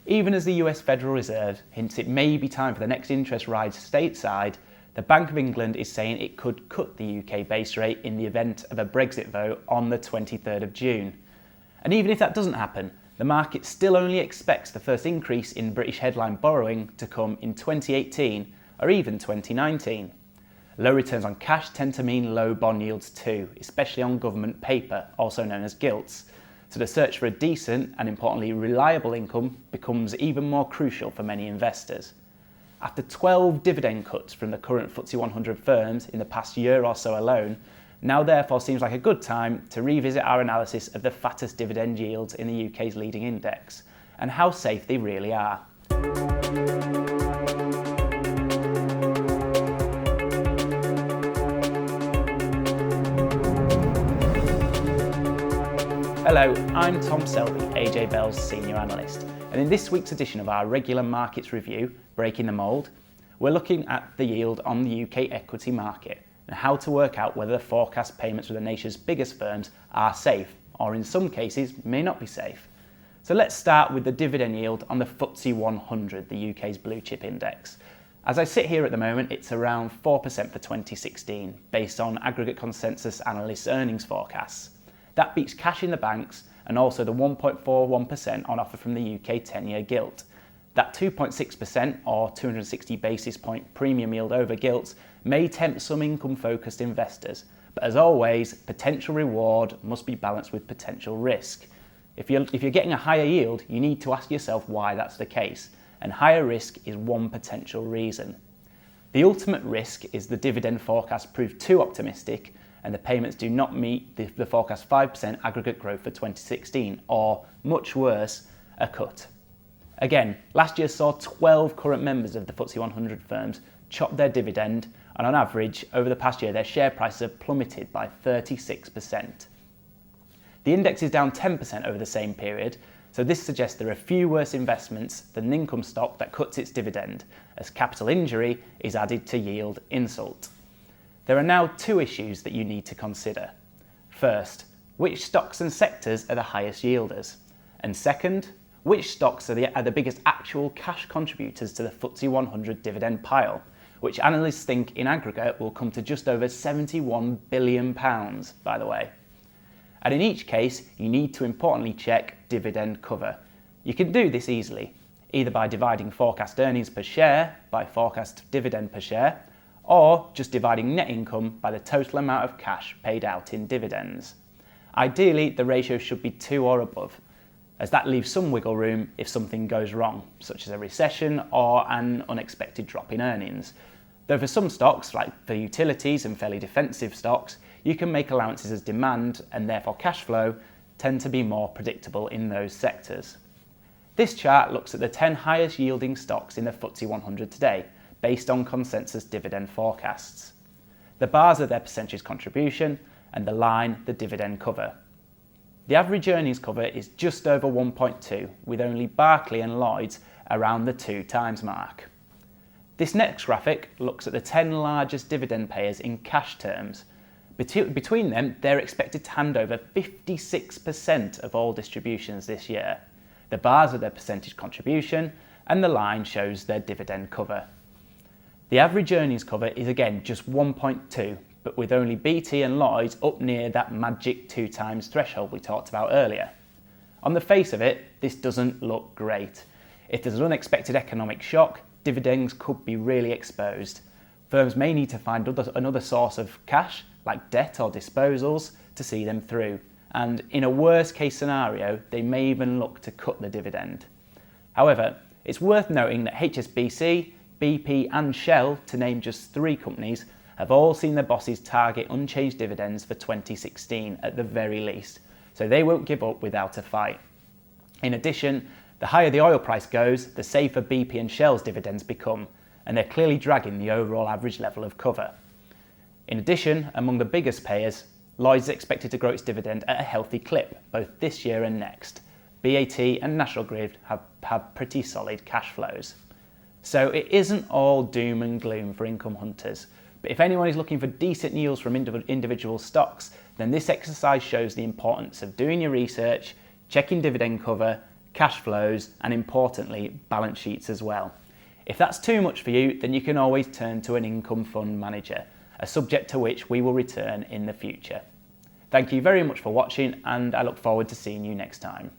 Even as the US Federal Reserve hints it may be time for the next interest rise stateside, the Bank of England is saying it could cut the UK base rate in the event of a Brexit vote on the 23rd of June. And even if that doesn't happen, the market still only expects the first increase in British headline borrowing to come in 2018 or even 2019. Low returns on cash tend to mean low bond yields too, especially on government paper, also known as gilts. So the search for a decent and importantly reliable income becomes even more crucial for many investors. After 12 dividend cuts from the current FTSE 100 firms in the past year or so alone, now therefore seems like a good time to revisit our analysis of the fattest dividend yields in the UK's leading index and how safe they really are. Hello, I'm Tom Selby, AJ Bell's Senior Analyst, and in this week's edition of our regular markets review, Breaking the Mould, we're looking at the yield on the UK equity market and how to work out whether the forecast payments for the nation's biggest firms are safe, or in some cases may not be safe. So let's start with the dividend yield on the FTSE 100, the UK's blue chip index. As I sit here at the moment, it's around 4% for 2016, based on aggregate consensus analysts' earnings forecasts. That beats cash in the banks and also the 1.41% on offer from the UK 10-year gilt. That 2.6% or 260 basis point premium yield over gilts may tempt some income-focused investors, but as always, potential reward must be balanced with potential risk. If you're getting a higher yield, you need to ask yourself why that's the case, and higher risk is one potential reason. The ultimate risk is the dividend forecast proved too optimistic and the payments do not meet the forecast 5% aggregate growth for 2016, or, much worse, a cut. Again, last year saw 12 current members of the FTSE 100 firms chop their dividend, and on average, over the past year, their share prices have plummeted by 36%. The index is down 10% over the same period, so this suggests there are few worse investments than an income stock that cuts its dividend, as capital injury is added to yield insult. There are now two issues that you need to consider. First, which stocks and sectors are the highest yielders? And second, which stocks are the biggest actual cash contributors to the FTSE 100 dividend pile, which analysts think in aggregate will come to just over £71 billion, by the way. And in each case, you need to importantly check dividend cover. You can do this easily, either by dividing forecast earnings per share by forecast dividend per share, or just dividing net income by the total amount of cash paid out in dividends. Ideally, the ratio should be 2 or above, as that leaves some wiggle room if something goes wrong, such as a recession or an unexpected drop in earnings. Though for some stocks, like for utilities and fairly defensive stocks, you can make allowances as demand and therefore cash flow tend to be more predictable in those sectors. This chart looks at the 10 highest yielding stocks in the FTSE 100 today, based on consensus dividend forecasts. The bars are their percentage contribution and the line the dividend cover. The average earnings cover is just over 1.2, with only Barclays and Lloyds around the 2 times mark. This next graphic looks at the 10 largest dividend payers in cash terms. Between them, they're expected to hand over 56% of all distributions this year. The bars are their percentage contribution and the line shows their dividend cover. The average earnings cover is again just 1.2, but with only BT and Lloyds up near that magic 2 times threshold we talked about earlier. On the face of it, this doesn't look great. If there's an unexpected economic shock, dividends could be really exposed. Firms may need to find another source of cash, like debt or disposals, to see them through. And in a worst case scenario, they may even look to cut the dividend. However, it's worth noting that HSBC, BP and Shell, to name just 3 companies, have all seen their bosses target unchanged dividends for 2016 at the very least, so they won't give up without a fight. In addition, the higher the oil price goes, the safer BP and Shell's dividends become, and they're clearly dragging the overall average level of cover. In addition, among the biggest payers, Lloyds is expected to grow its dividend at a healthy clip, both this year and next. BAT and National Grid have pretty solid cash flows. So it isn't all doom and gloom for income hunters, but if anyone is looking for decent yields from individual stocks, then this exercise shows the importance of doing your research, checking dividend cover, cash flows, and importantly, balance sheets as well. If that's too much for you, then you can always turn to an income fund manager, a subject to which we will return in the future. Thank you very much for watching, and I look forward to seeing you next time.